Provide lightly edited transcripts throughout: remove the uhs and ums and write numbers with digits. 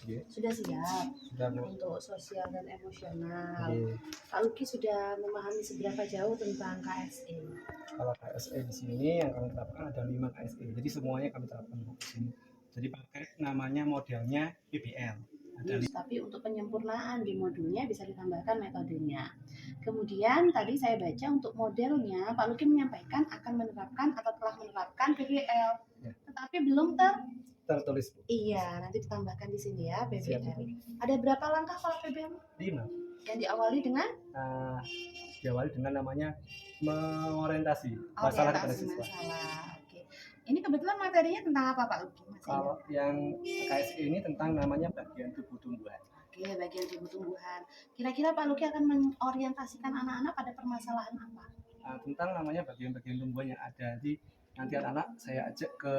ya. Sudah siap Sudah Bu. untuk sosial dan emosional. Iya. Pak Luki sudah memahami seberapa jauh tentang KSE? Kalau KSE di sini yang kami terapkan ada 5 KSE. Jadi semuanya kami terapkan Bu di sini. Jadi pakai namanya modelnya PBL. Ada Tapi untuk penyempurnaan di modulnya bisa ditambahkan metodenya. Kemudian tadi saya baca untuk modelnya Pak Luki menyampaikan akan menerapkan atau telah menerapkan PBL, Ya. tetapi belum tertulis Bu. Iya, nanti ditambahkan di sini ya Siap, PBL. Bu. Ada berapa langkah kalau PBL? 5. Yang diawali dengan Diawali dengan namanya mengorientasi masalah kepada siswa. Oke. Ini kebetulan materinya tentang apa Pak Luki? Kalau yang KSE ini tentang namanya bagian tubuh tumbuhan. Oke, bagian tubuh tumbuhan. Kira-kira Pak Luki akan mengorientasikan anak-anak pada permasalahan apa? Tentang namanya bagian-bagian tumbuhan yang ada. Jadi nanti anak-anak saya ajak ke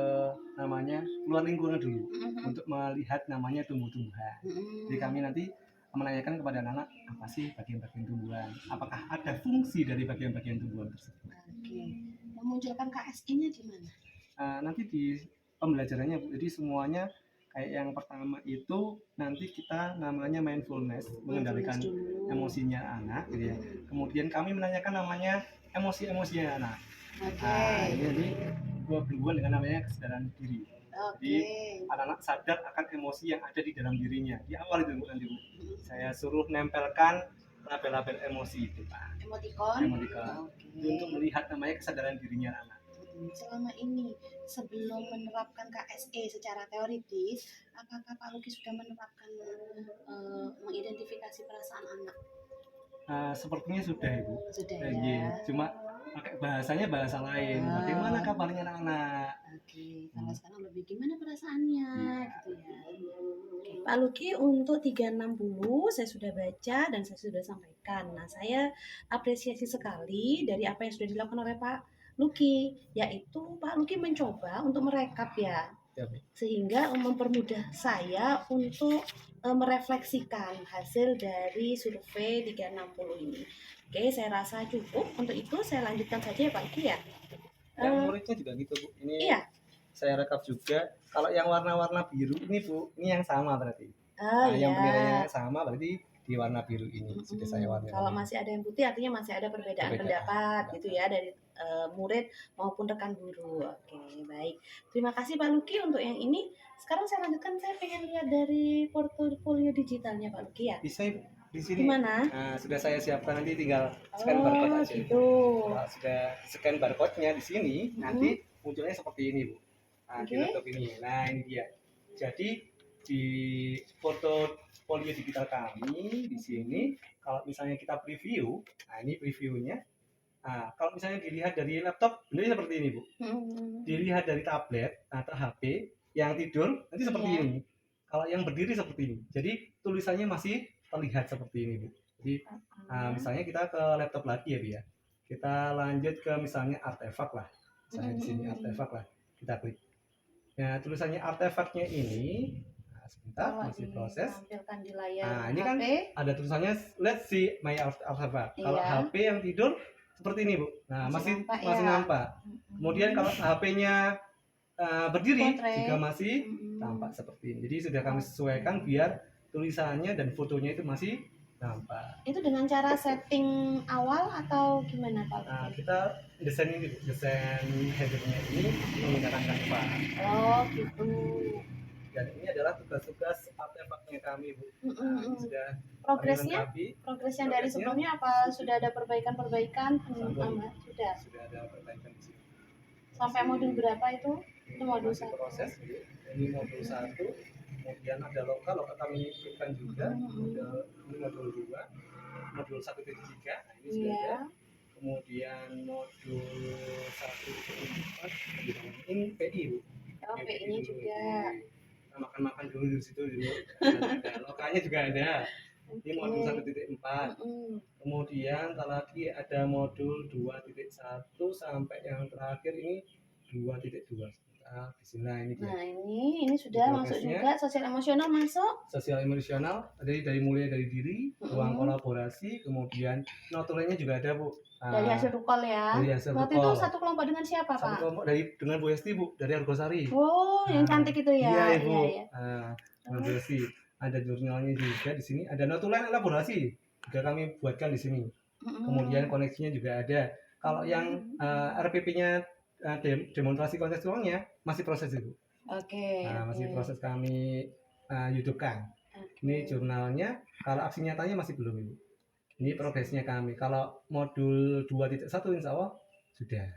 namanya keluar lingkungan dulu untuk melihat namanya tumbuh-tumbuhan. Jadi kami nanti menanyakan kepada anak-anak apa sih bagian-bagian tumbuhan, apakah ada fungsi dari bagian-bagian tumbuhan tersebut. Oke, memunculkan KSE-nya di mana? Nanti di pembelajarannya, jadi semuanya kayak yang pertama itu nanti kita namanya mindfulness, mengendalikan emosinya anak, gitu ya. Kemudian kami menanyakan namanya emosi-emosinya anak. Ini jadi berhubungan dengan namanya kesadaran diri. Jadi anak-anak sadar akan emosi yang ada di dalam dirinya. Di awal itu nanti Bu, saya suruh nempelkan label-label emosi itu Pak. Emoticon. Untuk melihat namanya kesadaran dirinya anak. Selama ini sebelum menerapkan KSE secara teoritis, apakah Pak Luki sudah menerapkan mengidentifikasi perasaan anak? Sepertinya sudah Ibu. Sudah ya. Cuma pakai bahasanya bahasa lain. Bagaimana kabarnya anak-anak? Oke, kalau sekarang lebih gimana perasaannya gitu ya. Oke, Pak Luki untuk 360 saya sudah baca dan saya sudah sampaikan. Nah, saya apresiasi sekali dari apa yang sudah dilakukan oleh Pak Luki, yaitu Pak Luki mencoba untuk merekap ya, sehingga mempermudah saya untuk merefleksikan hasil dari survei 360 ini. Oke, saya rasa cukup. Untuk itu saya lanjutkan saja ya Pak Luki ya. Yang muridnya juga gitu Bu. Ini iya. Saya rekap juga. Kalau yang warna-warna biru ini Bu, ini yang sama berarti. Yang penilaiannya sama berarti di warna biru ini sudah saya warnai. Kalau masih ada yang putih artinya masih ada perbedaan pendapat gitu ya dari murid maupun rekan guru. Oke, baik. Terima kasih Pak Luki untuk yang ini. Sekarang saya lanjutkan, saya pengen lihat dari portofolio digitalnya Pak Luki ya. Bisa di sini. Gimana? Sudah saya siapkan, nanti tinggal scan barcode aja. Gitu. Kalau sudah scan barcode-nya di sini, nanti munculnya seperti ini Bu. Di laptop ini. Nah, ini dia. Jadi di portofolio digital kami di sini, kalau misalnya kita preview, nah ini previewnya. Kalau misalnya dilihat dari laptop, benar seperti ini Bu. Dilihat dari tablet atau HP, yang tidur nanti seperti ini. Kalau yang berdiri seperti ini. Jadi tulisannya masih terlihat seperti ini Bu. Jadi misalnya kita ke laptop lagi ya Bu ya. Kita lanjut ke misalnya artefak lah. Misalnya di sini artefak lah. Kita klik. Nah, tulisannya artefaknya ini, sebentar masih proses. Di layar ini kan ada tulisannya let's see my artefak. Kalau HP yang tidur seperti ini Bu. Nah, masih nampak. Kemudian kalau HP-nya berdiri juga masih tampak seperti ini. Jadi sudah kami sesuaikan biar tulisannya dan fotonya itu masih nampak. Itu dengan cara setting awal atau gimana Pak? Kita desain ini, desain headernya ini menggunakan Canva. Oh gitu. Dan ini adalah tugas-tugas artefaknya kami Bu. Sudah progresnya dari sebelumnya apa sudah ada perbaikan-perbaikan? Sudah ada perbaikan di sini. Sampai modul berapa itu? Itu modul masih proses. Ini modul 1. Kemudian ada lokal kami berikan juga. Ini modul 2. Modul 1.3. Nah, ini sudah ada. Kemudian modul 1.4 ini PI Bu. PI-nya juga. Makan-makan dulu di situ dulu. Lokalnya juga ada. Ini modul 1.4. Kemudian lagi ada modul 2.1 sampai yang terakhir ini 2.2. Ini dia. Nah, ini sudah masuk juga sosial emosional masuk. Sosial emosional dari mulai dari diri, ruang kolaborasi, kemudian notulennya juga ada Bu. Dari hasil rukol ya. Waktu itu satu kelompok dengan siapa Pak? Satu kelompok dengan Bu Esti Bu, dari Argosari. Yang cantik itu ya. Iya Ibu. Bu Esti. ada jurnalnya juga di sini, ada notulen elaborasi juga kami buatkan di sini. Kemudian koneksinya juga ada. Kalau yang RPP-nya demonstrasi konseptualnya masih proses itu. Masih proses kami YouTube-kan. Ini jurnalnya, kalau aksi nyatanya masih belum ini. Ini progresnya kami. Kalau modul 2.1 insya Allah sudah.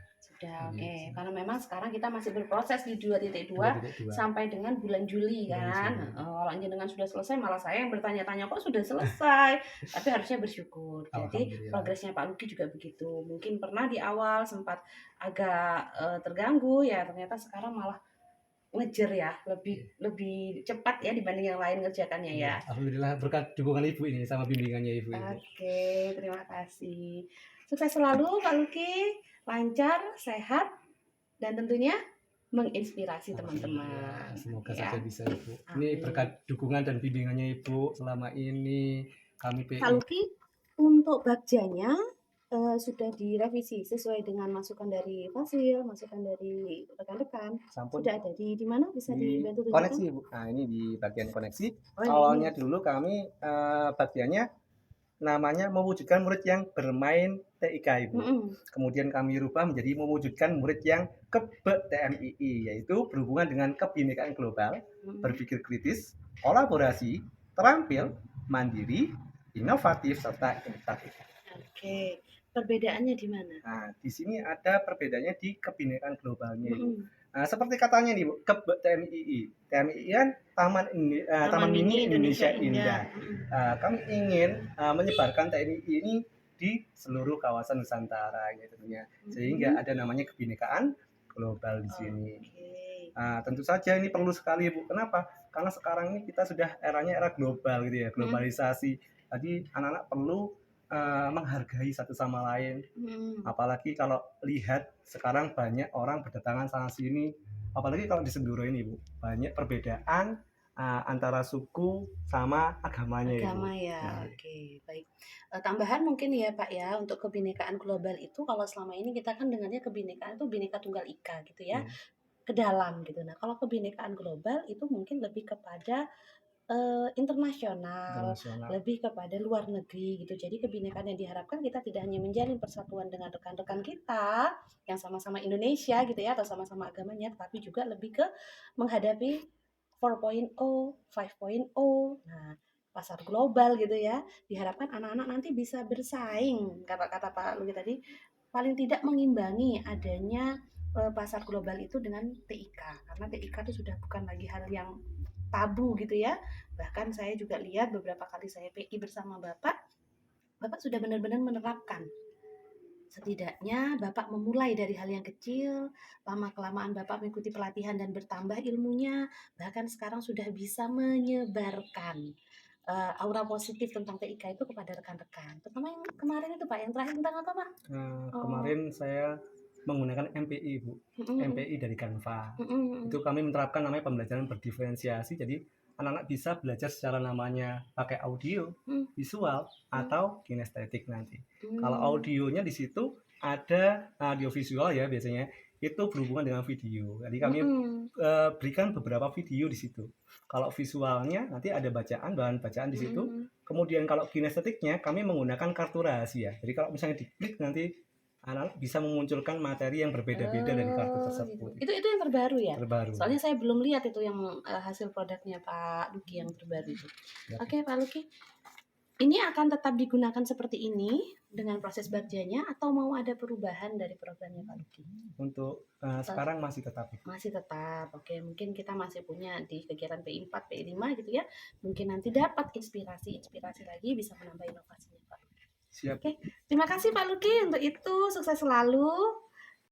Karena memang sekarang kita masih berproses di 2.2 sampai dengan bulan Juli kan. Kalau jenengan sudah selesai, malah saya yang bertanya-tanya kok sudah selesai. Tapi harusnya bersyukur. Jadi progresnya Pak Luki juga begitu. Mungkin pernah di awal sempat agak terganggu ya, ternyata sekarang malah ngejer ya, lebih cepat ya dibanding yang lain ngerjakannya ya. Alhamdulillah berkat dukungan Ibu ini sama bimbingannya Ibu. Oke, terima kasih. Sukses selalu Pak Luki, lancar, sehat, dan tentunya menginspirasi teman-teman. Semoga saja bisa Ibu. Ini berkat dukungan dan bimbingannya Ibu selama ini kami PI. Pak Luki, untuk bagjanya sudah direvisi sesuai dengan masukan dari Fasil, masukan dari rekan-rekan. Sudah ada di mana? Bisa dibantu tunjukkan? Koneksi Bu. Nah ini di bagian koneksi. Awalnya dulu kami bagiannya namanya mewujudkan murid yang bermain TIK Ibu. Kemudian kami rubah menjadi mewujudkan murid yang kebe TMII, yaitu berhubungan dengan kebinekaan global, berpikir kritis, kolaborasi, terampil, mandiri, inovatif, serta integratif. Oke, perbedaannya di mana? Nah, di sini ada perbedaannya di kebinekaan globalnya Ibu. Nah, seperti katanya nih Bu, kebe TMII. TMII kan Taman Mini Indonesia Indah. Kami ingin menyebarkan TMII ini di seluruh kawasan Nusantara ya tentunya. Sehingga ada namanya kebinekaan global di sini. Tentu saja ini perlu sekali Bu. Kenapa? Karena sekarang ini kita sudah eranya era global gitu ya, globalisasi. Jadi anak-anak perlu menghargai satu sama lain. Apalagi kalau lihat sekarang banyak orang berdatangan sana sini, apalagi kalau di Senduro ini Bu, banyak perbedaan antara suku sama agamanya ya. Oke, baik. Tambahan mungkin ya Pak ya, untuk kebinekaan global itu kalau selama ini kita kan dengarnya kebinekaan itu Bhinneka Tunggal Ika gitu ya, ke dalam gitu. Nah, kalau kebinekaan global itu mungkin lebih kepada internasional, lebih kepada luar negeri gitu. Jadi kebinekaan yang diharapkan kita tidak hanya menjalin persatuan dengan rekan-rekan kita yang sama-sama Indonesia gitu ya, atau sama-sama agamanya, tapi juga lebih ke menghadapi 4.0, 5.0. Nah, pasar global gitu ya. Diharapkan anak-anak nanti bisa bersaing, kata-kata Pak Luki tadi, paling tidak mengimbangi adanya pasar global itu dengan TIK. Karena TIK itu sudah bukan lagi hal yang tabu gitu ya. Bahkan saya juga lihat beberapa kali saya PI bersama Bapak sudah benar-benar menerapkan. Setidaknya Bapak memulai dari hal yang kecil, lama-kelamaan Bapak mengikuti pelatihan dan bertambah ilmunya, bahkan sekarang sudah bisa menyebarkan aura positif tentang TIK itu kepada rekan-rekan. Terutama yang kemarin itu Pak, yang terakhir tentang apa Pak? Kemarin saya menggunakan MPI Bu, MPI dari Canva. Itu kami menerapkan namanya pembelajaran berdiferensiasi. Jadi anak-anak bisa belajar secara namanya pakai audio, visual, atau kinestetik nanti. Kalau audionya di situ ada audio visual ya biasanya, itu berhubungan dengan video. Jadi kami berikan beberapa video di situ. Kalau visualnya nanti ada bahan bacaan di situ. Kemudian kalau kinestetiknya kami menggunakan kartu rahasia. Jadi kalau misalnya diklik nanti anak bisa memunculkan materi yang berbeda-beda dari kartu tersebut. Itu yang terbaru ya? Terbaru. Soalnya saya belum lihat itu yang hasil produknya Pak Luki yang terbaru itu. Oke, Pak Luki. Ini akan tetap digunakan seperti ini dengan proses bagjanya atau mau ada perubahan dari programnya Pak Luki? Untuk sekarang masih tetap. Masih tetap. Oke, mungkin kita masih punya di kegiatan PI 4, PI 5 gitu ya. Mungkin nanti dapat inspirasi lagi bisa menambah inovasinya Pak. Siap. Oke, terima kasih Pak Luki untuk itu. Sukses selalu.